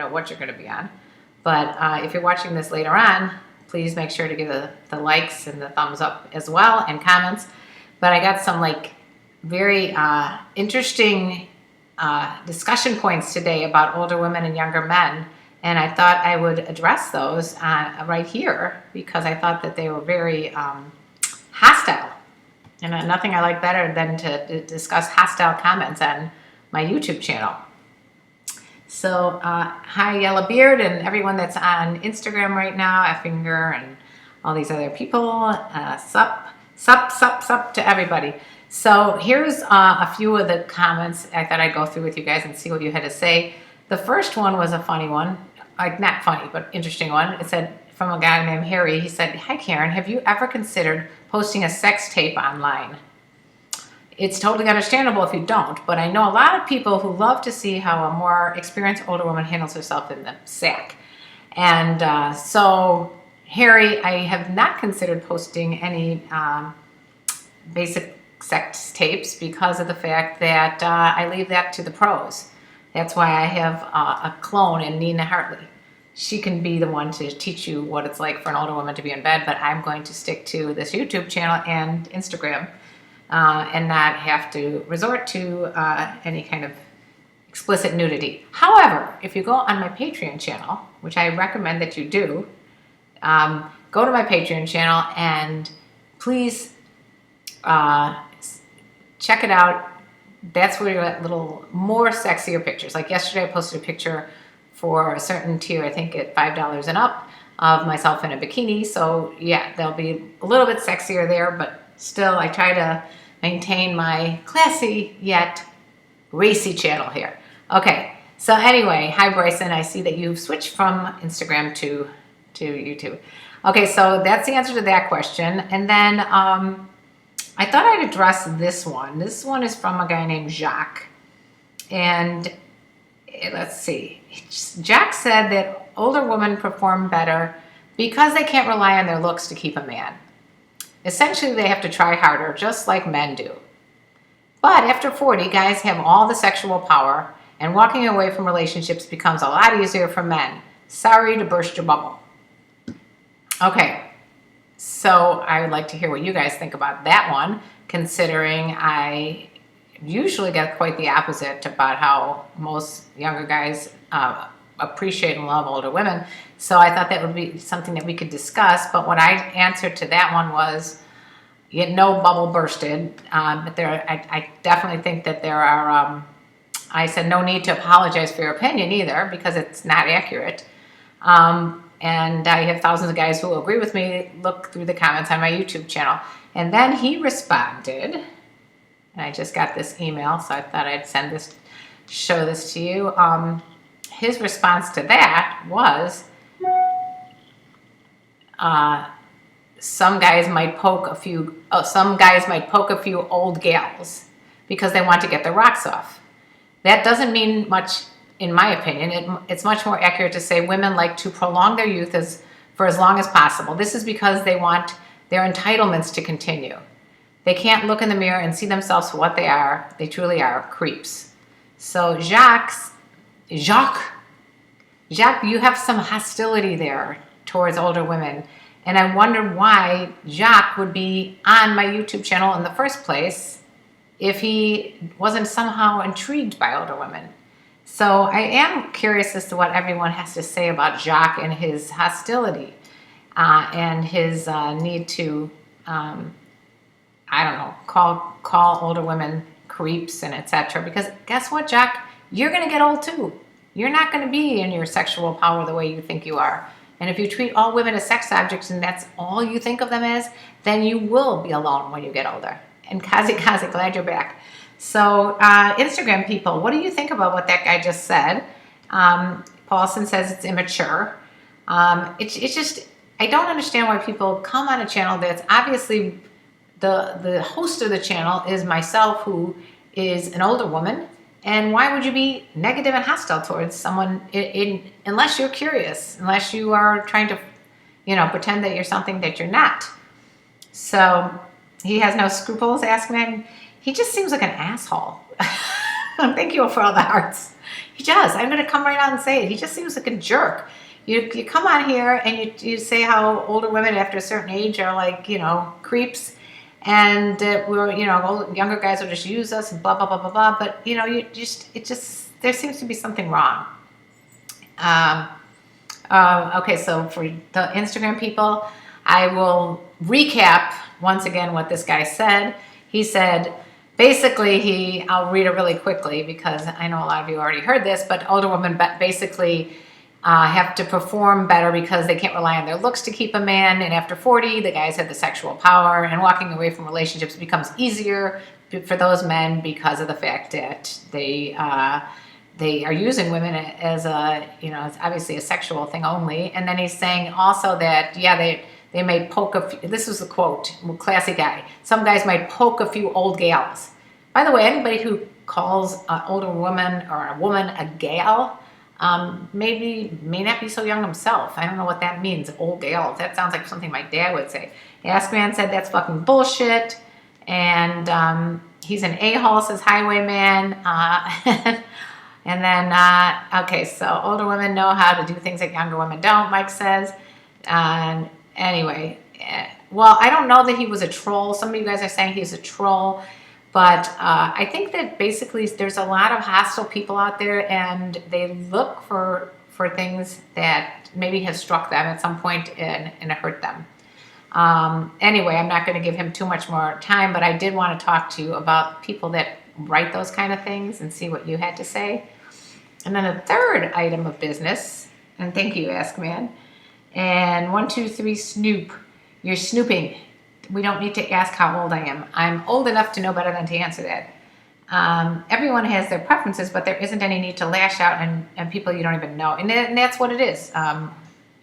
know what you're going to be on. But if you're watching this later on, please make sure to give the likes and the thumbs up as well and comments. But I got some like very interesting discussion points today about older women and younger men. And I thought I would address those right here because I thought that they were very hostile. And nothing I like better than to discuss hostile comments on my YouTube channel. So, hi Yellow Beard and everyone that's on Instagram right now, Effinger and all these other people. Sup to everybody. So here's a few of the comments I thought I'd go through with you guys and see what you had to say. The first one was a funny one, like not funny, but interesting one. It said from a guy named Harry. He said, "Hi Karen, have you ever considered posting a sex tape online? It's totally understandable if you don't, but I know a lot of people who love to see how a more experienced older woman handles herself in the sack." And so, Harry, I have not considered posting any basic sex tapes because of the fact that I leave that to the pros. That's why I have a clone in Nina Hartley. She can be the one to teach you what it's like for an older woman to be in bed, but I'm going to stick to this YouTube channel and Instagram and not have to resort to any kind of explicit nudity. However, if you go on my Patreon channel, which I recommend that you do, go to my Patreon channel and please check it out. That's where you get little more sexier pictures. Like yesterday I posted a picture for a certain tier, I think at $5 and up, of myself in a bikini. So yeah, they'll be a little bit sexier there, but still I try to maintain my classy yet racy channel here. Okay, so anyway, hi Bryson, I see that you've switched from Instagram to YouTube. Okay, so that's the answer to that question. And then I thought I'd address this one. This one is from a guy named Jacques. And let's see. Jacques said that older women perform better because they can't rely on their looks to keep a man. Essentially, they have to try harder, just like men do. But after 40, guys have all the sexual power, and walking away from relationships becomes a lot easier for men. Sorry to burst your bubble. Okay. So I would like to hear what you guys think about that one, considering I usually get quite the opposite about how most younger guys appreciate and love older women. So I thought that would be something that we could discuss. But what I answered to that one was, no bubble bursted. But I definitely think that there are, I said no need to apologize for your opinion either because it's not accurate. And I have thousands of guys who will agree with me. Look through the comments on my YouTube channel. And then he responded, and I just got this email, so I thought I'd show this to you. His response to that was, some guys might poke a few old gals because they want to get their rocks off. That doesn't mean much. In my opinion, it's much more accurate to say women like to prolong their youth for as long as possible. This is because they want their entitlements to continue. They can't look in the mirror and see themselves for what they are. They truly are creeps. So Jacques, you have some hostility there towards older women. And I wonder why Jacques would be on my YouTube channel in the first place if he wasn't somehow intrigued by older women. So I am curious as to what everyone has to say about Jacques and his hostility and his need to, I don't know, call older women creeps and etc. Because guess what, Jacques? You're going to get old too. You're not going to be in your sexual power the way you think you are. And if you treat all women as sex objects and that's all you think of them as, then you will be alone when you get older. And Kazi, glad you're back. So Instagram people, what do you think about what that guy just said? Paulson says it's immature. It's just, I don't understand why people come on a channel that's obviously the host of the channel is myself, who is an older woman. And why would you be negative and hostile towards someone unless you're curious, unless you are trying to, pretend that you're something that you're not. So he has no scruples, ask men. He just seems like an asshole. Thank you for all the hearts. He does. I'm going to come right out and say it. He just seems like a jerk. You come on here and you say how older women after a certain age are like, creeps, and we're, younger guys will just use us and blah, blah, blah, blah, blah. But, there seems to be something wrong. Okay, so for the Instagram people, I will recap once again what this guy said. He said, basically, I'll read it really quickly because I know a lot of you already heard this, but older women basically have to perform better because they can't rely on their looks to keep a man. And after 40, the guys have the sexual power, and walking away from relationships becomes easier for those men because of the fact that they are using women as it's obviously a sexual thing only. And then he's saying also that, they may poke a few, this was a quote, classy guy. Some guys might poke a few old gals. By the way, anybody who calls an older woman or a woman a gal, may not be so young himself. I don't know what that means, old gal. That sounds like something my dad would say. Ask Man said that's fucking bullshit. And he's an a-hole, says Highwayman. And then, okay, so older women know how to do things that younger women don't, Mike says. And anyway, well, I don't know that he was a troll. Some of you guys are saying he's a troll. But I think that basically there's a lot of hostile people out there, and they look for things that maybe have struck them at some point and it hurt them. Anyway, I'm not going to give him too much more time, but I did want to talk to you about people that write those kind of things and see what you had to say. And then a third item of business, and thank you, Ask Man. And 1, 2, 3, Snoop. You're snooping. We don't need to ask how old I am. I'm old enough to know better than to answer that. Everyone has their preferences, but there isn't any need to lash out and people you don't even know. And that's what it is,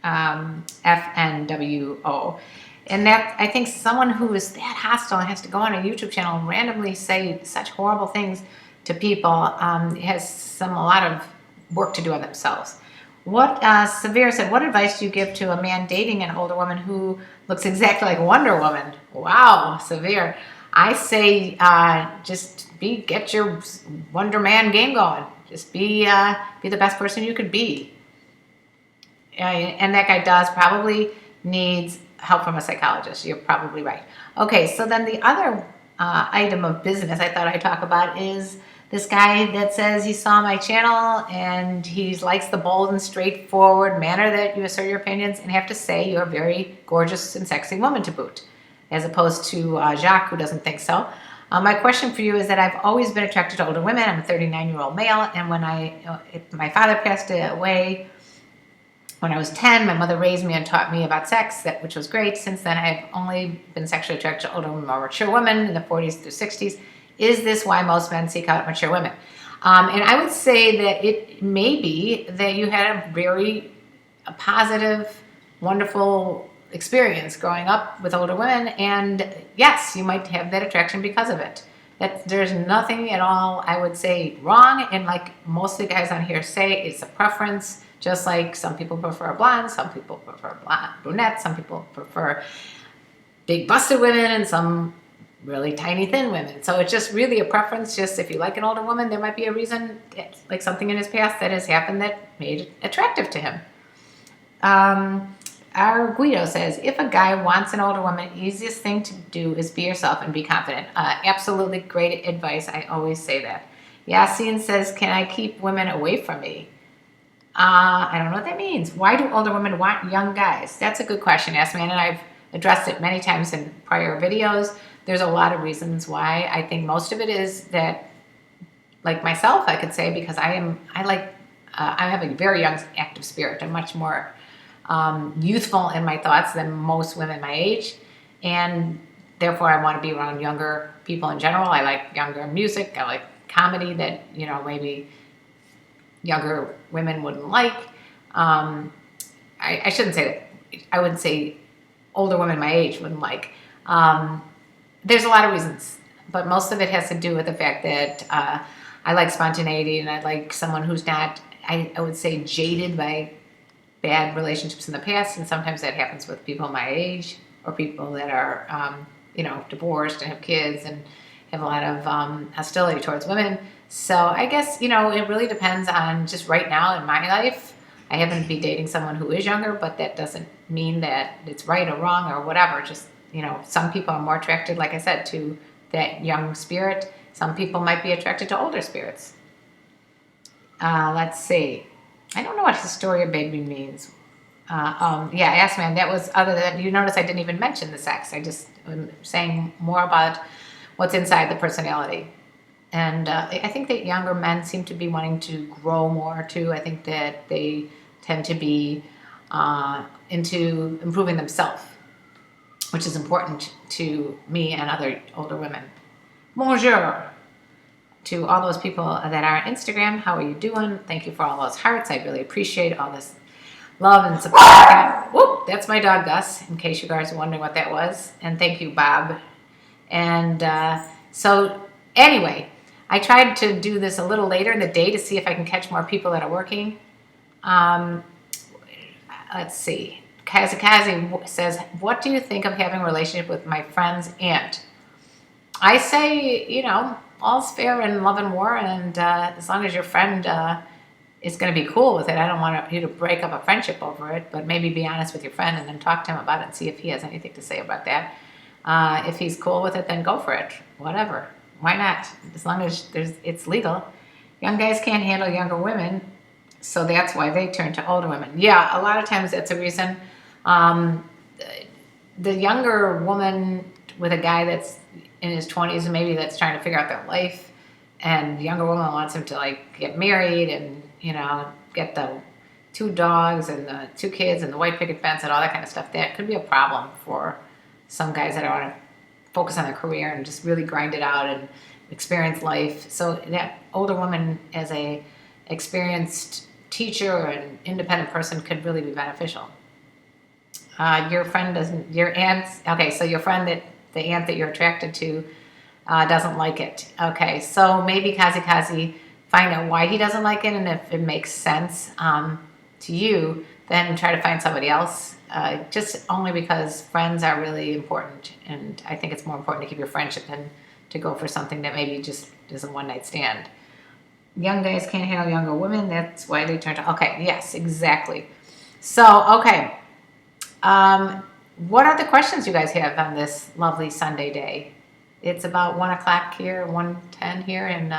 FNWO. And that, I think someone who is that hostile and has to go on a YouTube channel and randomly say such horrible things to people has a lot of work to do on themselves. What Severe said, what advice do you give to a man dating an older woman who looks exactly like Wonder Woman? Wow, Severe. I say get your Wonder Man game going. Just be the best person you could be. And that guy probably needs help from a psychologist. You're probably right. Okay, so then the other item of business I thought I'd talk about is this guy that says he saw my channel and he likes the bold and straightforward manner that you assert your opinions, and have to say you're a very gorgeous and sexy woman to boot, as opposed to Jacques, who doesn't think so. My question for you is that I've always been attracted to older women. I'm a 39-year-old male, and when my father passed away when I was 10, my mother raised me and taught me about sex, which was great. Since then, I've only been sexually attracted to older, more mature women in the 40s through 60s. Is this why most men seek out mature women? And I would say that it may be that you had a very positive, wonderful experience growing up with older women, and yes, you might have that attraction because of it. That there's nothing at all, I would say, wrong, and like most of the guys on here say, it's a preference. Just like some people prefer blondes, some people prefer brunettes, some people prefer big busted women, and some really tiny thin women. So it's just really a preference. Just if you like an older woman, there might be a reason, like something in his past that has happened that made it attractive to him. Our Guido says, if a guy wants an older woman, easiest thing to do is be yourself and be confident. Absolutely great advice. I always say that. Yasin says, can I keep women away from me? I don't know what that means. Why do older women want young guys? That's a good question, Ask Man, and I've addressed it many times in prior videos. There's a lot of reasons why. I think most of it is that, like myself, I could say, because I have a very young, active spirit. I'm much more youthful in my thoughts than most women my age, and therefore I want to be around younger people in general. I like younger music. I like comedy that maybe younger women wouldn't like. I shouldn't say that. I would say older women my age wouldn't like. There's a lot of reasons, but most of it has to do with the fact that I like spontaneity, and I like someone who's not, I would say, jaded by bad relationships in the past, and sometimes that happens with people my age or people that are, divorced and have kids and have a lot of hostility towards women. So I guess, you know, it really depends on just right now in my life. I happen to be dating someone who is younger, but that doesn't mean that it's right or wrong or whatever. Just, you know, some people are more attracted, like I said, to that young spirit. Some people might be attracted to older spirits. Let's see. I don't know what Historia Baby means. Yeah, Ask Man, that was other than, you notice I didn't even mention the sex. I just am saying more about what's inside the personality. And I think that younger men seem to be wanting to grow more too. I think that they tend to be into improving themselves, which is important to me and other older women. Bonjour to all those people that are on Instagram. How are you doing? Thank you for all those hearts. I really appreciate all this love and support. Whoop, that's my dog Gus, in case you guys are wondering what that was. And thank you, Bob. And so anyway, I tried to do this a little later in the day to see if I can catch more people that are working. Let's see. Kazakazi says, what do you think of having a relationship with my friend's aunt? I say, you know, all's fair in love and war, and as long as your friend is going to be cool with it, I don't want you to break up a friendship over it, but maybe be honest with your friend and then talk to him about it and see if he has anything to say about that. If he's cool with it, then go for it. Whatever. Why not? As long as it's legal. Young guys can't handle younger women, so that's why they turn to older women. Yeah, a lot of times that's a reason. The younger woman with a guy that's in his 20s, maybe that's trying to figure out their life, and the younger woman wants him to like get married and, you know, get the 2 dogs and the 2 kids and the white picket fence and all that kind of stuff. That could be a problem for some guys that want to focus on their career and just really grind it out and experience life. So that older woman as a experienced teacher or an independent person could really be beneficial. Your friend doesn't, your aunt, okay, so your friend that, the aunt that you're attracted to doesn't like it. Okay, so maybe Kazi find out why he doesn't like it, and if it makes sense to you, then try to find somebody else. Just only because friends are really important, and I think it's more important to keep your friendship than to go for something that maybe just is a one-night stand. Young guys can't handle younger women, that's why they turn to, okay, yes, exactly. So, okay. What are the questions you guys have on this lovely Sunday day? It's about 1 o'clock here, 1:10 here in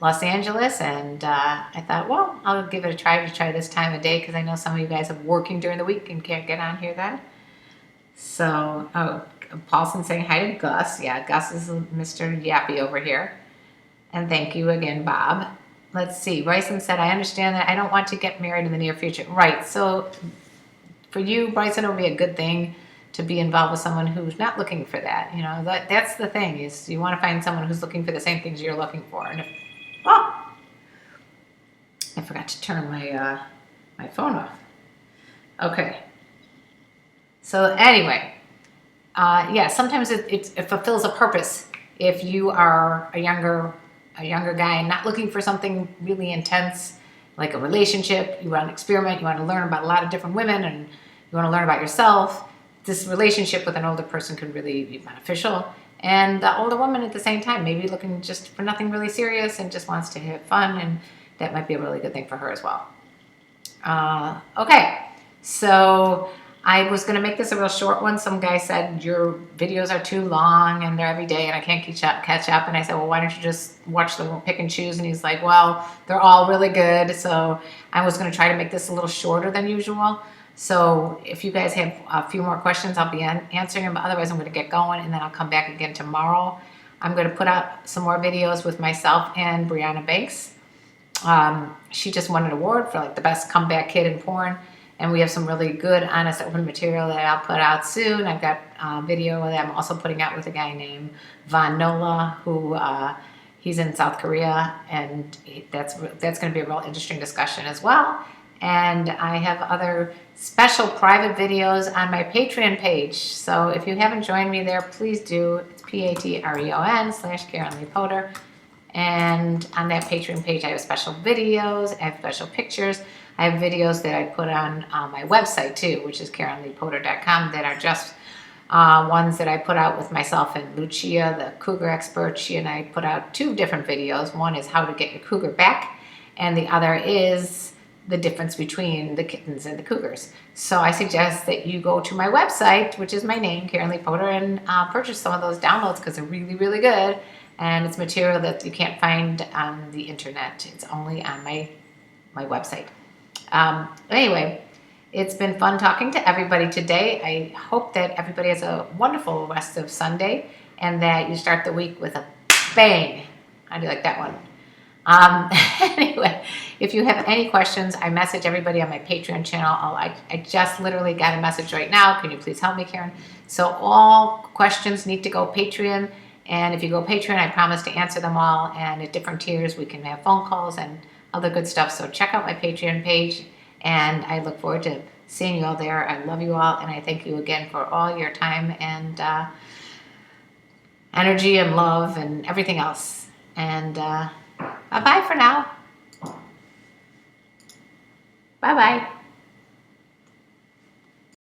Los Angeles, and I thought, well, I'll give it a try this time of day, because I know some of you guys are working during the week and can't get on here then. So, oh, Paulson saying hi to Gus. Yeah, Gus is Mr. Yappy over here. And thank you again, Bob. Let's see. Bryson said, I understand that I don't want to get married in the near future. Right, so for you, Bryson, it would be a good thing to be involved with someone who's not looking for that. You know, that's the thing, is you want to find someone who's looking for the same things you're looking for. And if, oh, I forgot to turn my my phone off. Okay. So anyway, yeah, sometimes it fulfills a purpose if you are a younger guy and not looking for something really intense, like a relationship. You want to experiment, you want to learn about a lot of different women, and you want to learn about yourself. This relationship with an older person could really be beneficial. And the older woman at the same time, maybe looking just for nothing really serious and just wants to have fun, and that might be a really good thing for her as well. Okay, so I was going to make this a real short one. Some guy said, your videos are too long and they're every day and I can't catch up. And I said, well, why don't you just watch the pick and choose? And he's like, well, they're all really good. So I was going to try to make this a little shorter than usual. So if you guys have a few more questions, I'll be answering them. But otherwise, I'm going to get going, and then I'll come back again tomorrow. I'm going to put out some more videos with myself and Brianna Banks. She just won an award for like the best comeback kid in porn. And we have some really good, honest, open material that I'll put out soon. I've got a video that I'm also putting out with a guy named Von Nola, who he's in South Korea, and that's going to be a real interesting discussion as well. And I have other special private videos on my Patreon page. So if you haven't joined me there, please do. It's patreon.com/KarenLee Potter. And on that Patreon page, I have special videos, I have special pictures. I have videos that I put on my website too, which is KarenLeePotter.com, that are just ones that I put out with myself and Lucia, the cougar expert. She and I put out 2 different videos. One is how to get your cougar back, and the other is the difference between the kittens and the cougars. So I suggest that you go to my website, which is my name, KarenLee Potter, and purchase some of those downloads because they're really, really good. And it's material that you can't find on the internet. It's only on my website. Anyway, it's been fun talking to everybody today. I hope that everybody has a wonderful rest of Sunday and that you start the week with a bang. How do you like that one? Anyway, if you have any questions, I message everybody on my Patreon channel. I just literally got a message right now. Can you please help me, Karen? So all questions need to go Patreon. And if you go Patreon, I promise to answer them all. And at different tiers, we can have phone calls and other good stuff. So check out my Patreon page. And I look forward to seeing you all there. I love you all. And I thank you again for all your time and energy and love and everything else. And bye-bye for now. Bye-bye.